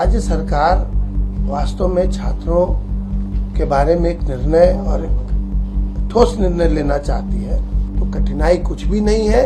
राज्य सरकार वास्तव में छात्रों के बारे में एक निर्णय और एक ठोस निर्णय लेना चाहती है तो कठिनाई कुछ भी नहीं है।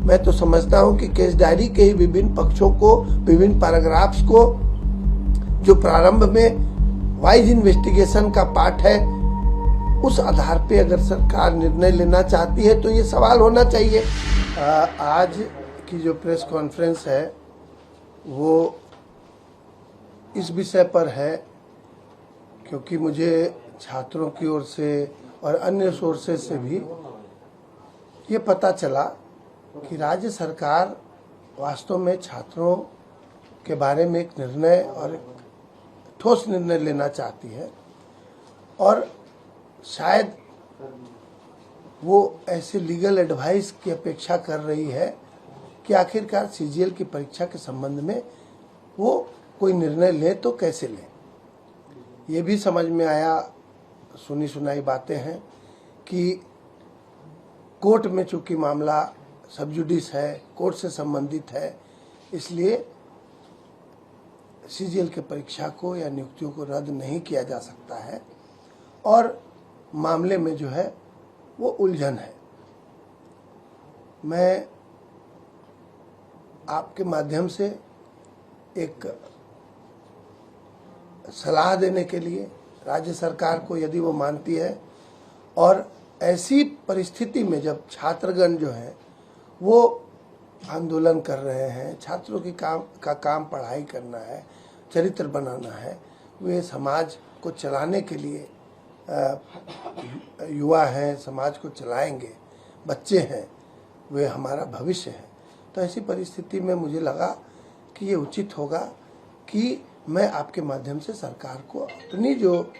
मैं तो समझता हूं कि केस डायरी के ही विभिन्न पक्षों को, विभिन्न पैराग्राफ्स को, जो प्रारंभ में वाइज इन्वेस्टिगेशन का पार्ट है, उस आधार पे अगर सरकार निर्णय लेना चाहती है तो ये सवाल होना चाहिए। आज की जो प्रेस कॉन्फ्रेंस है वो इस विषय पर है क्योंकि मुझे छात्रों की ओर से और अन्य सोर्सेज से भी ये पता चला कि राज्य सरकार वास्तव में छात्रों के बारे में एक निर्णय और एक ठोस निर्णय लेना चाहती है और शायद वो ऐसे लीगल एडवाइस की अपेक्षा कर रही है कि आखिरकार सीजीएल की परीक्षा के संबंध में वो कोई निर्णय ले तो कैसे ले। ये भी समझ में आया, सुनी सुनाई बातें हैं कि कोर्ट में चूंकि मामला सब जुडिस है, कोर्ट से संबंधित है, इसलिए सीजीएल की परीक्षा को या नियुक्तियों को रद्द नहीं किया जा सकता है और मामले में जो है वो उलझन है। मैं आपके माध्यम से एक सलाह देने के लिए राज्य सरकार को, यदि वो मानती है और ऐसी परिस्थिति में जब छात्रगण जो है वो आंदोलन कर रहे हैं, छात्रों की काम पढ़ाई करना है, चरित्र बनाना है, वे समाज को चलाने के लिए युवा हैं, समाज को चलाएंगे, बच्चे हैं, वे हमारा भविष्य है। तो ऐसी परिस्थिति में मुझे लगा कि ये उचित होगा कि मैं आपके माध्यम से सरकार को अपनी जो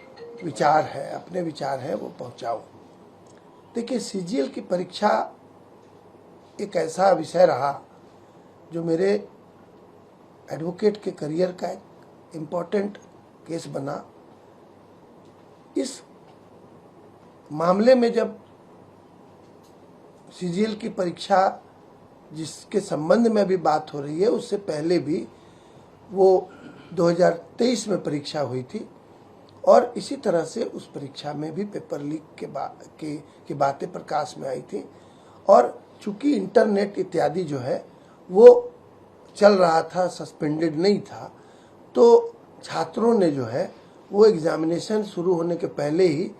विचार है, अपने विचार हैं वो पहुंचाऊं। देखिए, सीजीएल की परीक्षा एक ऐसा विषय रहा जो मेरे एडवोकेट के करियर का एक इम्पोर्टेंट केस बना। इस मामले में जब सीजीएल की परीक्षा जिसके संबंध में अभी बात हो रही है, उससे पहले भी वो 2023 में परीक्षा हुई थी और इसी तरह से उस परीक्षा में भी पेपर लीक की बातें प्रकाश में आई थी और चूंकि इंटरनेट इत्यादि जो है वो चल रहा था, सस्पेंडेड नहीं था, तो छात्रों ने जो है वो एग्जामिनेशन शुरू होने के पहले ही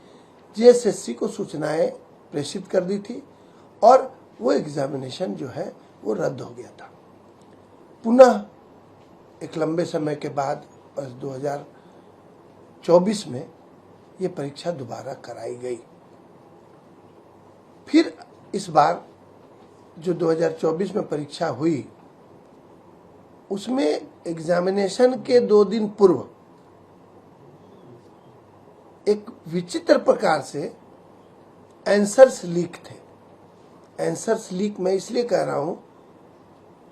जेएसएससी को सूचनाएं प्रेषित कर दी थी और वो एग्जामिनेशन जो है वो रद्द हो गया था। पुनः एक लंबे समय के बाद बस 2024 में ये परीक्षा दोबारा कराई गई। फिर इस बार जो 2024 में परीक्षा हुई उसमें एग्जामिनेशन के 2 दिन पूर्व एक विचित्र प्रकार से आंसर्स लीक थे। आंसर्स लीक मैं इसलिए कह रहा हूं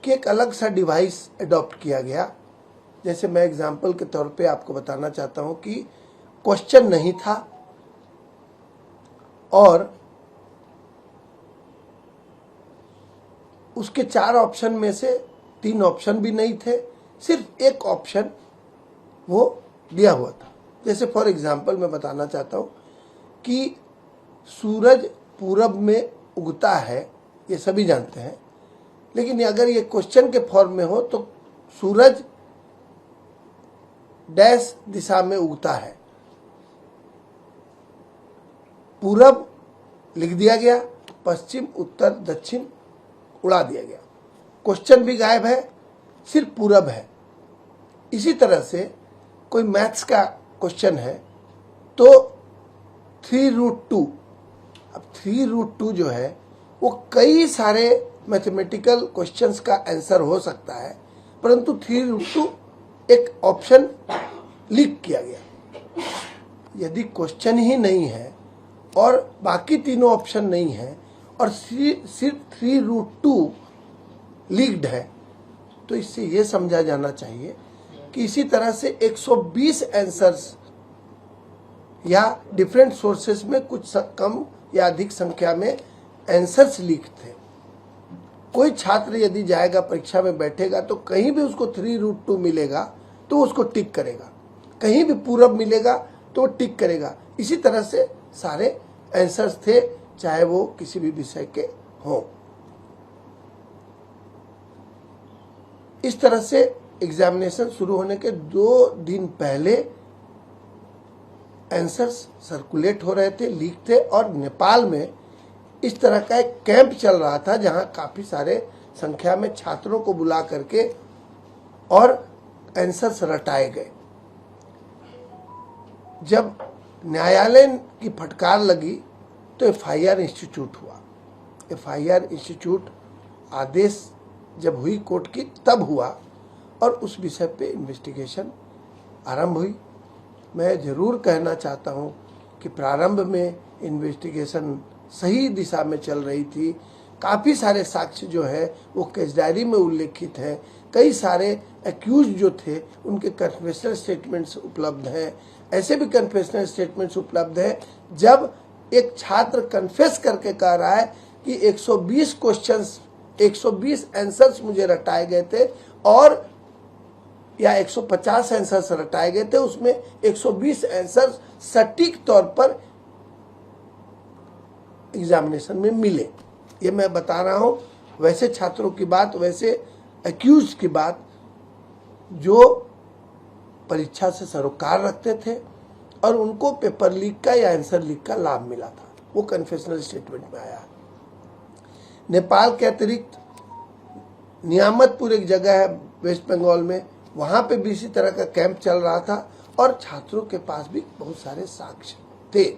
कि एक अलग सा डिवाइस अडॉप्ट किया गया। जैसे मैं एग्जाम्पल के तौर पे आपको बताना चाहता हूं कि क्वेश्चन नहीं था और उसके 4 ऑप्शन में से 3 ऑप्शन भी नहीं थे, सिर्फ एक ऑप्शन वो दिया हुआ था। जैसे फॉर एग्जाम्पल मैं बताना चाहता हूं कि सूरज पूरब में उगता है, ये सभी जानते हैं, लेकिन अगर ये क्वेश्चन के फॉर्म में हो तो सूरज डैश दिशा में उगता है, पूरब लिख दिया गया, पश्चिम, उत्तर, दक्षिण उड़ा दिया गया, क्वेश्चन भी गायब है, सिर्फ पूरब है। इसी तरह से कोई मैथ्स का क्वेश्चन है तो 3√2, अब 3√2 जो है वो कई सारे मैथमेटिकल क्वेश्चंस का आंसर हो सकता है, परंतु 3√2 एक ऑप्शन लीक किया गया। यदि क्वेश्चन ही नहीं है और बाकी तीनों ऑप्शन नहीं है और सिर्फ 3√2 लीक्ड है, तो इससे यह समझा जाना चाहिए कि इसी तरह से 120 आंसर्स या डिफरेंट सोर्सेस में कुछ कम या अधिक संख्या में आंसर्स लीक थे। कोई छात्र यदि जाएगा परीक्षा में बैठेगा तो कहीं भी उसको 3√2 मिलेगा तो उसको टिक करेगा, कहीं भी पूरब मिलेगा तो टिक करेगा। इसी तरह से सारे आंसर्स थे, चाहे वो किसी भी विषय के हों। इस तरह से एग्जामिनेशन शुरू होने के 2 दिन पहले आंसर्स सर्कुलेट हो रहे थे, लीक थे, और नेपाल में इस तरह का एक कैंप चल रहा था जहां काफी सारे संख्या में छात्रों को बुला करके और आंसर्स रटाए गए। जब न्यायालय की फटकार लगी तो FIR इंस्टीट्यूट हुआ। FIR इंस्टीट्यूट आदेश जब हुई कोर्ट की तब हुआ और उस विषय पे इन्वेस्टिगेशन आरंभ हुई। मैं जरूर कहना चाहता हूं कि प्रारंभ में इन्वेस्टिगेशन सही दिशा में चल रही थी। काफ़ी सारे साक्ष्य जो है वो केस डायरी में उल्लेखित हैं। कई सारे एक्यूज जो थे उनके कन्फेशनल स्टेटमेंट्स उपलब्ध हैं। ऐसे भी कन्फेशनल स्टेटमेंट्स उपलब्ध हैं जब एक छात्र कन्फेस करके कह रहा है कि 120 क्वेश्चंस 120 आंसर्स मुझे रटाए गए थे और या 150 आंसर्स रटाए गए थे, उसमें 120 आंसर्स सटीक तौर पर एग्जामिनेशन में मिले। ये मैं बता रहा हूं वैसे छात्रों की बात, वैसे एक्यूज की बात जो परीक्षा से सरोकार रखते थे और उनको पेपर लीक का या आंसर लीक का लाभ मिला था। वो कन्फेशनल स्टेटमेंट में आया। नेपाल के अतिरिक्त नियामतपुर एक जगह है वेस्ट बंगाल में, वहां पे भी इसी तरह का कैंप चल रहा था और छात्रों के पास भी बहुत सारे साक्ष्य थे।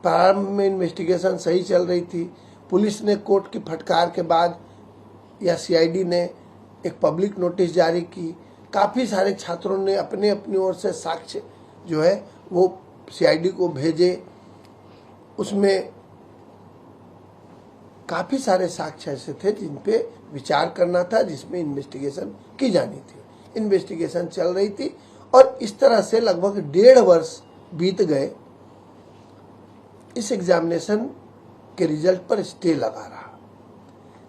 प्रारंभ में इन्वेस्टिगेशन सही चल रही थी। पुलिस ने कोर्ट की फटकार के बाद या CID ने एक पब्लिक नोटिस जारी की। काफ़ी सारे छात्रों ने अपने अपनी ओर से साक्ष्य जो है वो CID को भेजे। उसमें काफ़ी सारे साक्ष्य ऐसे थे जिन पे विचार करना था, जिसमें इन्वेस्टिगेशन की जानी थी। इन्वेस्टिगेशन चल रही थी और इस तरह से लगभग 1.5 वर्ष बीत गए। इस एग्जामिनेशन के रिजल्ट पर स्टे लगा रहा।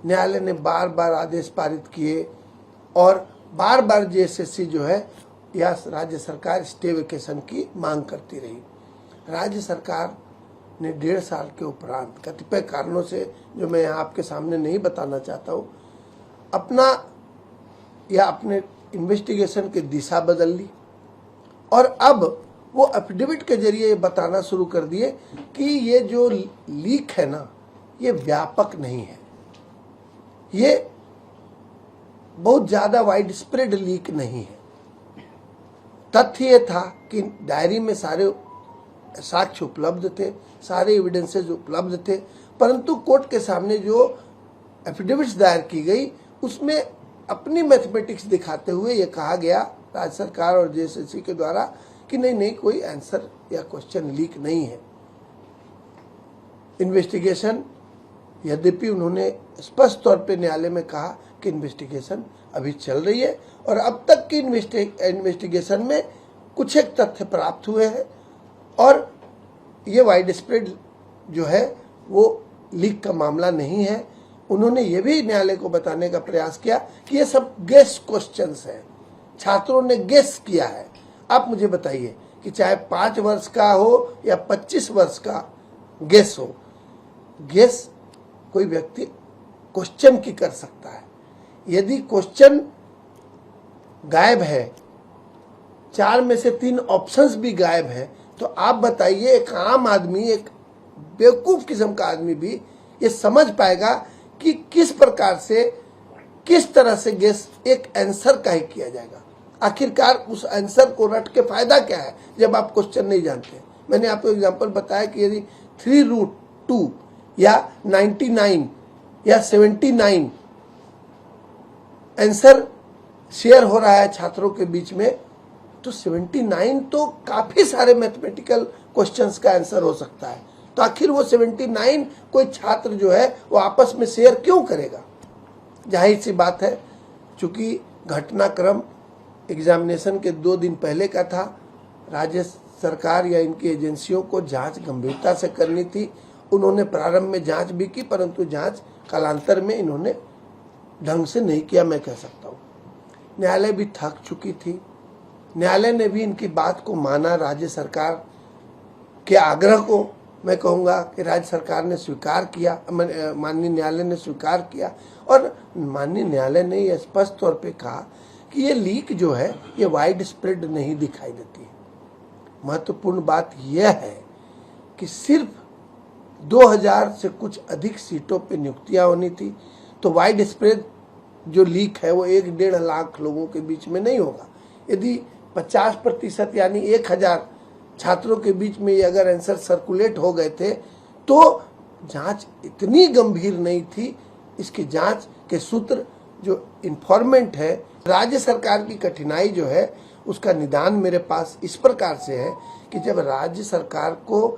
न्यायालय ने बार बार आदेश पारित किए और बार बार JSSC जो है या राज्य सरकार स्टे वेकेशन की मांग करती रही। राज्य सरकार ने 1.5 साल के उपरांत कतिपय कारणों से, जो मैं यहाँ आपके सामने नहीं बताना चाहता हूँ, अपने इन्वेस्टिगेशन की दिशा बदल ली और अब वो एफिडेविट के जरिए बताना शुरू कर दिए कि ये जो लीक है ना, ये व्यापक नहीं है, ये बहुत ज्यादा वाइड स्प्रेड लीक नहीं है। तथ्य ये था कि डायरी में सारे साक्ष्य उपलब्ध थे, सारे एविडेंसेस उपलब्ध थे, परंतु कोर्ट के सामने जो एफिडेविट्स दायर की गई उसमें अपनी मैथमेटिक्स दिखाते हुए ये कहा गया राज्य सरकार और JSSC के द्वारा कि नहीं कोई आंसर या क्वेश्चन लीक नहीं है। इन्वेस्टिगेशन, यद्यपि उन्होंने स्पष्ट तौर पे न्यायालय में कहा कि इन्वेस्टिगेशन अभी चल रही है और अब तक की इन्वेस्टिगेशन में कुछ एक तथ्य प्राप्त हुए हैं और ये वाइड स्प्रेड जो है वो लीक का मामला नहीं है। उन्होंने ये भी न्यायालय को बताने का प्रयास किया कि ये सब गेस क्वेश्चंस हैं, छात्रों ने गेस किया है। आप मुझे बताइए कि चाहे 5 वर्ष का हो या 25 वर्ष का गेस हो, गेस कोई व्यक्ति क्वेश्चन की कर सकता है। यदि क्वेश्चन गायब है, 4 में से 3 ऑप्शंस भी गायब है, तो आप बताइए एक आम आदमी, एक बेवकूफ किस्म का आदमी भी ये समझ पाएगा कि किस प्रकार से, किस तरह से गेस एक आंसर का ही किया जाएगा। आखिरकार उस आंसर को रट के फायदा क्या है जब आप क्वेश्चन नहीं जानते। मैंने आपको एग्जांपल बताया कि यदि 3√2 या 99 या 79 आंसर शेयर हो रहा है छात्रों के बीच में, तो 79 तो काफी सारे मैथमेटिकल क्वेश्चंस का आंसर हो सकता है। तो आखिर वो 79 कोई छात्र जो है वो आपस में शेयर क्यों करेगा? जाहिर सी बात है, चूंकि घटनाक्रम एग्जामिनेशन के 2 दिन पहले का था, राज्य सरकार या इनकी एजेंसियों को जांच गंभीरता से करनी थी। उन्होंने प्रारंभ में जांच भी की, परंतु जांच कालांतर में इन्होंने ढंग से नहीं किया, मैं कह सकता हूँ। न्यायालय भी थक चुकी थी न्यायालय ने भी इनकी बात को माना। राज्य सरकार के आग्रह को मैं कहूँगा कि राज्य सरकार ने स्वीकार किया, माननीय न्यायालय ने स्वीकार किया और माननीय न्यायालय ने यह स्पष्ट तौर पे कहा कि ये लीक जो है ये वाइड स्प्रेड नहीं दिखाई देती है। महत्वपूर्ण बात यह है कि सिर्फ 2000 से कुछ अधिक सीटों पे नियुक्तियां होनी थी, तो वाइड स्प्रेड जो लीक है वो 1-1.5 लाख लोगों के बीच में नहीं होगा। यदि 50% यानी 1000 छात्रों के बीच में ये अगर आंसर सर्कुलेट हो गए थे तो जांच इतनी गंभीर नहीं थी। इसकी जांच के सूत्र जो इन्फॉर्मेंट है, राज्य सरकार की कठिनाई जो है उसका निदान मेरे पास इस प्रकार से है कि जब राज्य सरकार को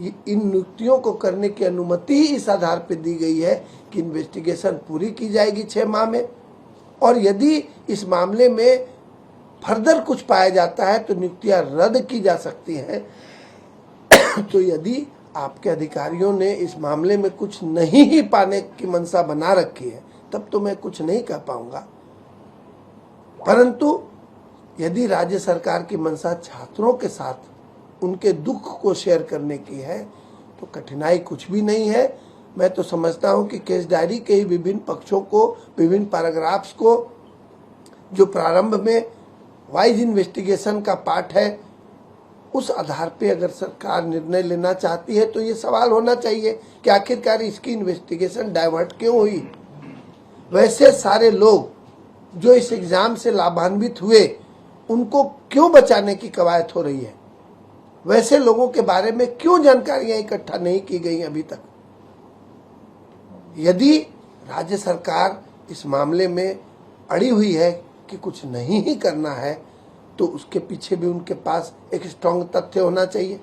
इन नियुक्तियों को करने की अनुमति ही इस आधार पर दी गई है कि इन्वेस्टिगेशन पूरी की जाएगी 6 माह में, और यदि इस मामले में फर्दर कुछ पाया जाता है तो नियुक्तियां रद्द की जा सकती हैं। तो यदि आपके अधिकारियों ने इस मामले में कुछ नहीं ही पाने की मंशा बना रखी है तब तो मैं कुछ नहीं कह पाऊंगा, परंतु यदि राज्य सरकार की मंशा छात्रों के साथ उनके दुख को शेयर करने की है तो कठिनाई कुछ भी नहीं है। मैं तो समझता हूं कि केस डायरी के ही विभिन्न पक्षों को, विभिन्न पैराग्राफ्स को, जो प्रारंभ में वाइज इन्वेस्टिगेशन का पार्ट है, उस आधार पे अगर सरकार निर्णय लेना चाहती है तो ये सवाल होना चाहिए कि आखिरकार इसकी इन्वेस्टिगेशन डाइवर्ट क्यों हुई। वैसे सारे लोग जो इस एग्जाम से लाभान्वित हुए उनको क्यों बचाने की कवायद हो रही है, वैसे लोगों के बारे में क्यों जानकारियां इकट्ठा नहीं की गई अभी तक। यदि राज्य सरकार इस मामले में अड़ी हुई है कि कुछ नहीं ही करना है तो उसके पीछे भी उनके पास एक स्ट्रॉन्ग तथ्य होना चाहिए।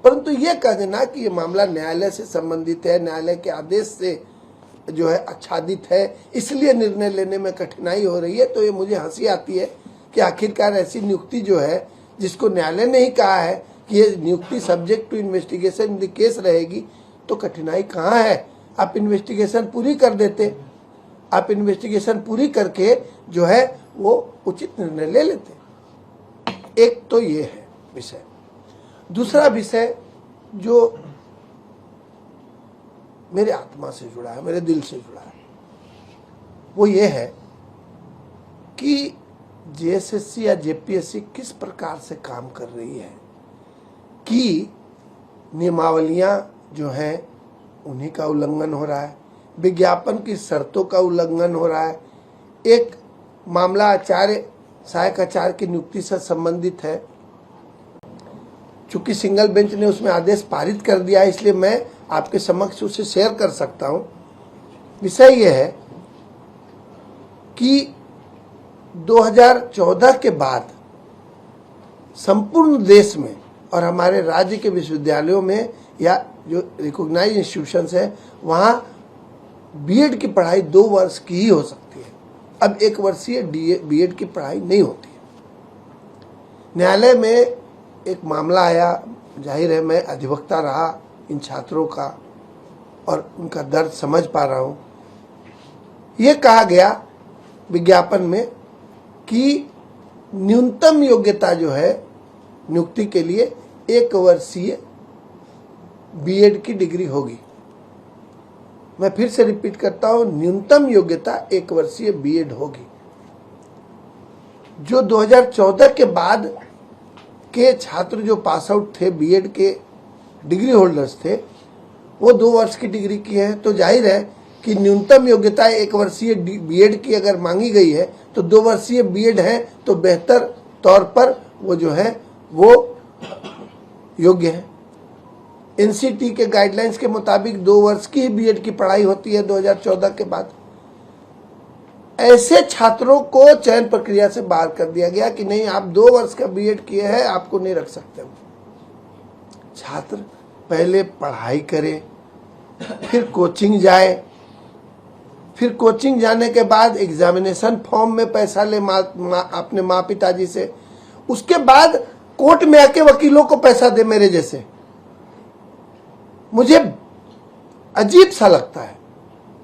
परंतु ये कह देना कि ये मामला न्यायालय से संबंधित है, न्यायालय के आदेश से जो है आच्छादित है, इसलिए निर्णय लेने में कठिनाई हो रही है, तो ये मुझे हंसी आती है कि आखिरकार ऐसी नियुक्ति जो है जिसको न्यायालय ने ही कहा है कि ये नियुक्ति subject to investigation in the case रहेगी, तो कठिनाई कहाँ है। आप इन्वेस्टिगेशन पूरी कर देते, आप इन्वेस्टिगेशन पूरी करके जो है वो उचित निर्णय ले लेते। एक तो ये है विषय। दूसरा विषय जो मेरे आत्मा से जुड़ा है, मेरे दिल से जुड़ा है, वो ये है कि जेएसएससी या जेपीएससी किस प्रकार से काम कर रही है कि नियमावलियां जो हैं उन्हीं का उल्लंघन हो रहा है, विज्ञापन की शर्तों का उल्लंघन हो रहा है। एक मामला आचार्य, सहायक आचार्य की नियुक्ति से संबंधित है। चूंकि सिंगल बेंच ने उसमें आदेश पारित कर दिया है इसलिए मैं आपके समक्ष उसे शेयर कर सकता हूं। विषय यह है कि 2014 के बाद संपूर्ण देश में और हमारे राज्य के विश्वविद्यालयों में या जो रिकॉग्नाइज्ड इंस्टीट्यूशंस है वहां बीएड की पढ़ाई 2 वर्ष की ही हो सकती है। अब 1 वर्षीय बीएड की पढ़ाई नहीं होती है। न्यायालय में एक मामला आया, जाहिर है मैं अधिवक्ता रहा इन छात्रों का और उनका दर्द समझ पा रहा हूं। ये कहा गया विज्ञापन में कि न्यूनतम योग्यता जो है नियुक्ति के लिए 1 वर्षीय बीएड की डिग्री होगी। मैं फिर से रिपीट करता हूं, न्यूनतम योग्यता 1 वर्षीय बीएड होगी। जो 2014 के बाद के छात्र जो पास आउट थे, बीएड के डिग्री होल्डर्स थे, वो 2 वर्ष की डिग्री की है, तो जाहिर है कि न्यूनतम योग्यता 1 वर्षीय बीएड की अगर मांगी गई है तो 2 वर्षीय बीएड है तो बेहतर तौर पर वो जो है वो योग्य है। एनसीटी के गाइडलाइंस के मुताबिक 2 वर्ष की बीएड की पढ़ाई होती है 2014 के बाद। ऐसे छात्रों को चयन प्रक्रिया से बाहर कर दिया गया कि नहीं, आप 2 वर्ष का बीएड किए हैं, आपको नहीं रख सकते। छात्र पहले पढ़ाई करे, फिर कोचिंग जाए, फिर कोचिंग जाने के बाद एग्जामिनेशन फॉर्म में पैसा ले अपने माँ पिताजी से, उसके बाद कोर्ट में आके वकीलों को पैसा दे मेरे जैसे। मुझे अजीब सा लगता है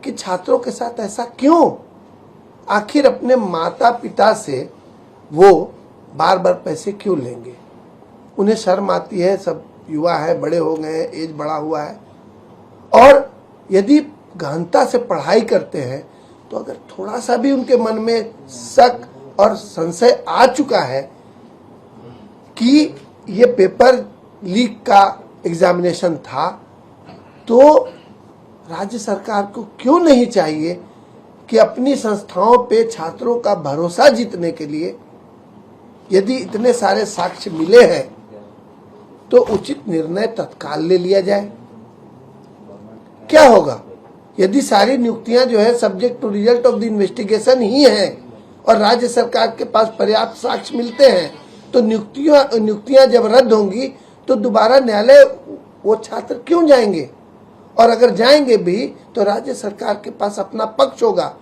कि छात्रों के साथ ऐसा क्यों। आखिर अपने माता पिता से वो बार बार पैसे क्यों लेंगे? उन्हें शर्म आती है, सब युवा है, बड़े हो गए हैं, एज बड़ा हुआ है, और यदि गहनता से पढ़ाई करते हैं तो अगर थोड़ा सा भी उनके मन में शक और संशय आ चुका है कि ये पेपर लीक का एग्जामिनेशन था, तो राज्य सरकार को क्यों नहीं चाहिए कि अपनी संस्थाओं पे छात्रों का भरोसा जीतने के लिए यदि इतने सारे साक्ष्य मिले हैं तो उचित निर्णय तत्काल ले लिया जाए। क्या होगा यदि सारी नियुक्तियां जो है subject to result of the investigation ही हैं और राज्य सरकार के पास पर्याप्त साक्ष्य मिलते हैं, तो नियुक्तियां जब रद्द होंगी तो दोबारा न्यायालय वो छात्र क्यों जाएंगे? और अगर जाएंगे भी तो राज्य सरकार के पास अपना पक्ष होगा।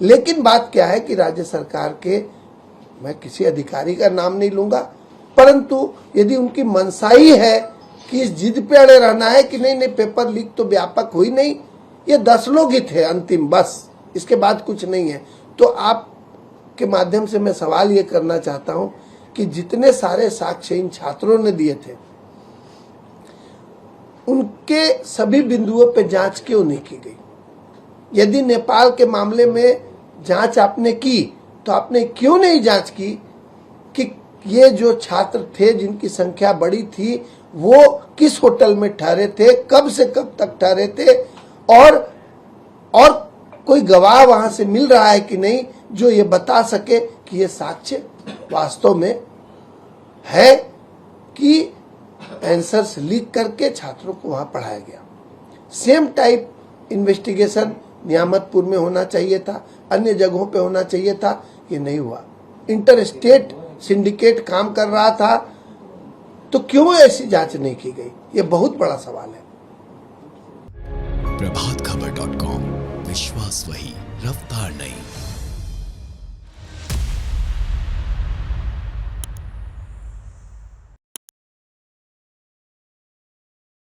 लेकिन बात क्या है कि राज्य सरकार के, मैं किसी अधिकारी का नाम नहीं लूंगा, परंतु यदि उनकी मनसाई है कि इस जिद पे अड़े रहना है कि नहीं पेपर लीक तो व्यापक हुई नहीं, ये 10 लोग ही थे अंतिम, बस इसके बाद कुछ नहीं है, तो आप के माध्यम से मैं सवाल ये करना चाहता हूं कि जितने सारे साक्ष्य इन छात्रों ने दिए थे उनके सभी बिंदुओं पे जांच क्यों नहीं की गई? यदि नेपाल के मामले में जांच आपने की तो आपने क्यों नहीं जांच की कि ये जो छात्र थे जिनकी संख्या बड़ी थी वो किस होटल में ठहरे थे, कब से कब तक ठहरे थे, और कोई गवाह वहां से मिल रहा है कि नहीं जो ये बता सके कि ये साक्ष्य वास्तव में है कि आंसर्स लीक करके छात्रों को वहां पढ़ाया गया। सेम टाइप इन्वेस्टिगेशन नियामतपुर में होना चाहिए था, अन्य जगहों पे होना चाहिए था, ये नहीं हुआ। इंटर स्टेट सिंडिकेट काम कर रहा था, तो क्यों ऐसी जांच नहीं की गई? ये बहुत बड़ा सवाल है। प्रभातखबर.com, विश्वास वही, रफ्तार नहीं।